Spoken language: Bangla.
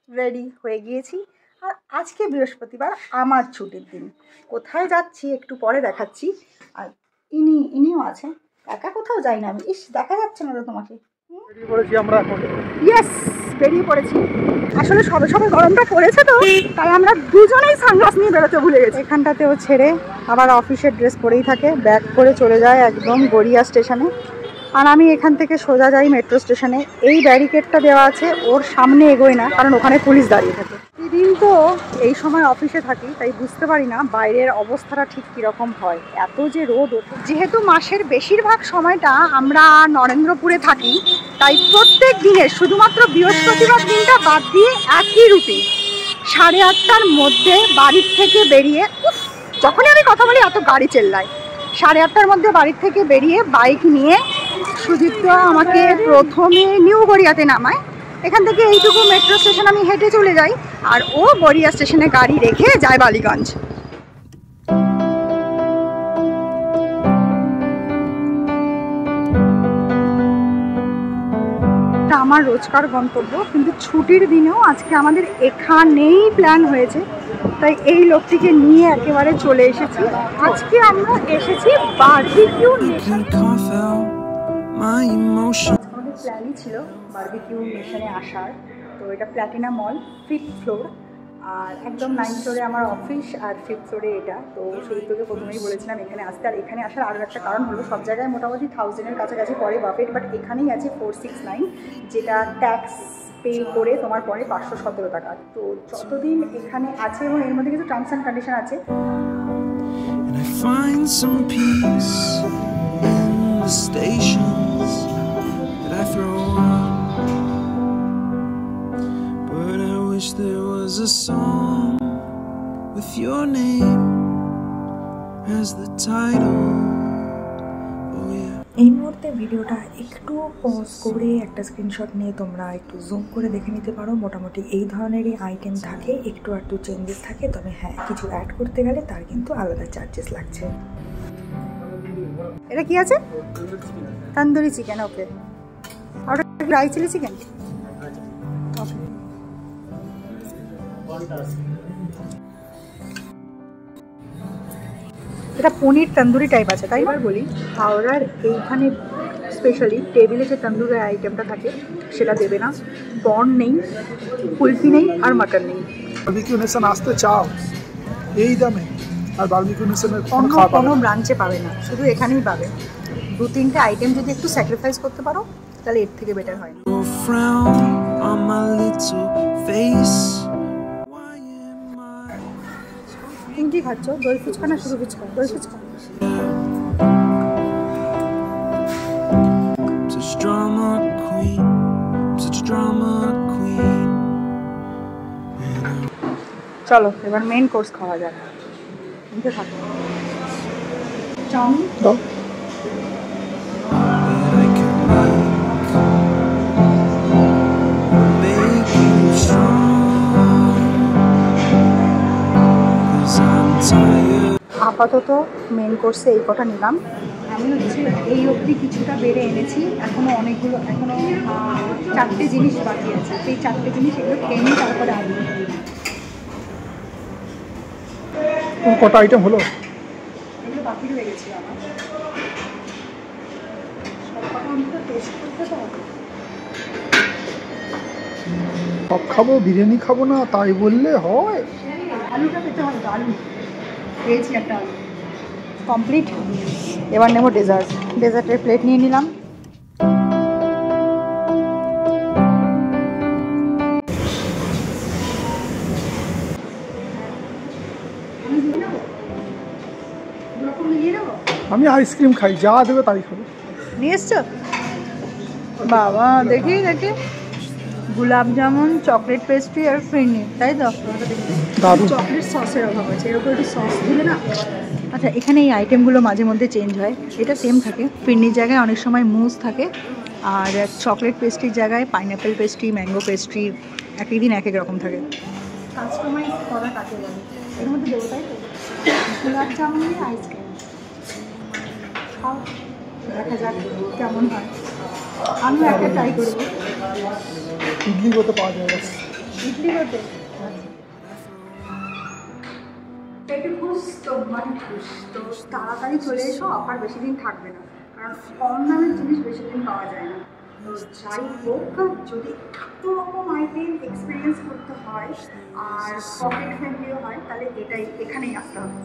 রেডি হয়ে গিয়েছি। আর আজকে বৃহস্পতিবার, আমার ছুটির দিন। কোথায় যাচ্ছি একটু পরে দেখাচ্ছি। আর ইনিও আছে, একা কোথাও যাই না আমি। ইস, দেখা যাচ্ছে না তো তোমাকে। বেরিয়ে পড়েছি আমরা এখন। ইয়েস, বেরিয়ে পড়েছি। আসলে সবে সবে গরমটা পড়েছে তো, তাই আমরা দুজনেই সানগ্লাস নিয়ে বেরোতে ভুলে গেছি। এখানটাতেও ছেড়ে আবার অফিসের ড্রেস পরেই থাকে, ব্যাক করে চলে যায় একদম গড়িয়া স্টেশনে। আর আমি এখান থেকে সোজা যাই মেট্রো স্টেশনে। এই ব্যারিকেডটা দেওয়া আছে, ওর সামনে এগোই না, কারণ ওখানে পুলিশ দাঁড়িয়ে থাকে। প্রতিদিন তো এই সময় অফিসে থাকি, তাই বুঝতে পারি না বাইরের অবস্থাটা ঠিক কীরকম হয়। এত যে রোদ ওঠে, যেহেতু মাসের বেশিরভাগ সময়টা আমরা নরেন্দ্রপুরে থাকি, তাই প্রত্যেক দিনের শুধুমাত্র বৃহস্পতিবার দিনটা বাদ দিয়ে একই রুটিন। 8:30টার মধ্যে বাড়ির থেকে বেরিয়ে, যখনই আমি কথা বলি এত গাড়ি চেল্লায়। 8:30টার মধ্যে বাড়ির থেকে বেরিয়ে বাইক নিয়ে সুদীপ্ত আমাকে প্রথমে নিউ গড়িয়াতে নামায়। এখান থেকে এইটুকু মেট্রো স্টেশন আমি হেঁটে চলে যাই, আর ও গড়িয়া স্টেশনে গাড়ি রেখে যায় বালিগঞ্জ। আমার রোজকার গন্তব্য, কিন্তু ছুটির দিনেও আজকে আমাদের এখানেই প্ল্যান হয়েছে, তাই এই লোকটিকে নিয়ে একেবারে চলে এসেছি। আজকে আমরা এসেছি বারবিকিউ নেশন। আমাদের প্ল্যানই ছিল বারবিকিউ নেশনে আসার। তো এটা প্ল্যাটিনাম মল, 5th ফ্লোর, আর একদম 9th ফ্লোরে আমার অফিস, আর 5th ফ্লোরে এটা। তো সুদীপ্তকে প্রথমেই বলেছিলাম এখানে আসতে। আর এখানে আসার আরও একটা কারণ হলো, সব জায়গায় মোটামুটি 1000-এর কাছাকাছি পড়ে বাফেট, বাট এখানেই আছে 469, যেটা ট্যাক্স পে করে তোমার পরে 517 টাকা। তো যতদিন এখানে আছে, এবং এর মধ্যে কিছু টার্মস অ্যান্ড কন্ডিশন আছে। There was a song with your name as the title. Oh yeah. এই মুহূর্তে ভিডিওটা একটু পজ করে একটা স্ক্রিনশট নিয়ে তোমরা একটু জুম করে দেখে নিতে পারো। মোটামুটি এই ধরনেরই আইটেম থাকে, একটু একটু চেঞ্জেস থাকে, তবে হ্যাঁ, কিছু অ্যাড করতে গেলে তার কিন্তু আলাদা চার্জেস লাগছে। এটা কি আছে? তন্দুরি চিকেন, ওকে। আর ড্রাই চিলি চিকেন, ওকে। এটা পনির তন্দুরি টাইপ আছে, তাই? এবার বলি, হাওড়ার এইখানে স্পেশালি টেবিলে যে তন্দুরের আইটেমটা থাকে সেটা দেবে না। বন নেই, কুলফি নেই, আর মাটন নেই। বারবিকিউ নেশন আসতে চাও এই দামে, আর বারবিকিউ নেশনের কোনো ব্রাঞ্চে পাবে না, শুধু এখানেই পাবে। 2-3টে আইটেম যদি একটু স্যাক্রিফাইস করতে পারো, তাহলে এর থেকে বেটার হয় না। কি খাচ্ছ? দই ফুচকা না শুধু ফুচকা? দই ফুচকা। চলো এবার মেইন কোর্স খাওয়া যাক। চাউমিন দাও। আপাতত মেন কোর্সে এই কটা নিলাম। আমি হচ্ছে এই অবধি কিছুটা বেড়ে এনেছি, এখনও অনেকগুলো, এখনও 4টে জিনিস বাকি আছে। সেই 4টে জিনিস এগুলো খেয়ে নিই, তারপরে আনবো। কটা আইটেম হলো? এগুলো বাকি রয়ে গেছে আমার, সব কটা আমি তো টেস্ট করতে তো হবে। সব খাবো, বিরিয়ানি খাবো না তাই বললে হয়? আলুটা পেতে হবে তো, আলু পেয়েছি একটা, আলু কমপ্লিট। এবার নেব ডেজার্ট। ডেজার্টের প্লেট নিয়ে নিলাম। আমি আইসক্রিম খাই, যা দেবে তাই খাবো। নিয়ে এসছো? বাবা, দেখি দেখি। গোলাপ জামুন, চকলেট পেস্ট্রি আর ফিরনি, তাই তো? চকলেট সসের অভাব আছে, এর উপর একটু সস দিলে না। আচ্ছা, এখানে এই আইটেমগুলো মাঝে মধ্যে চেঞ্জ হয়। এটা সেম থাকে, ফিরনির জায়গায় অনেক সময় মুজ থাকে, আর চকলেট পেস্ট্রির জায়গায় পাইনঅ্যাপেল পেস্ট্রি, ম্যাঙ্গো পেস্ট্রি, এক এক দিন এক এক রকম থাকে। কাস্টমাইজ করা কাকে বলে? এর মধ্যে দেবো, তাই তো? গোলাপ জামুন দিয়ে আইসক্রিম খাও, দেখা যাক কেমন হয়। আমিও একটা ট্রাই করবো। ইডলি কত পাওয়া যায়? ইডলি করতে পেটে খুশ তো মানে খুশ তো তাড়াতাড়ি চলে এসো, অফার বেশি দিন থাকবে না, কারণ কম দামের জিনিস বেশি দিন পাওয়া যায় না। তো যাই হোক, যদি এত রকম আইটেম এক্সপিরিয়েন্স করতে হয় আর পকেট ফ্রেন্ডলিও হয়, তাহলে এখানেই আসতে হবে।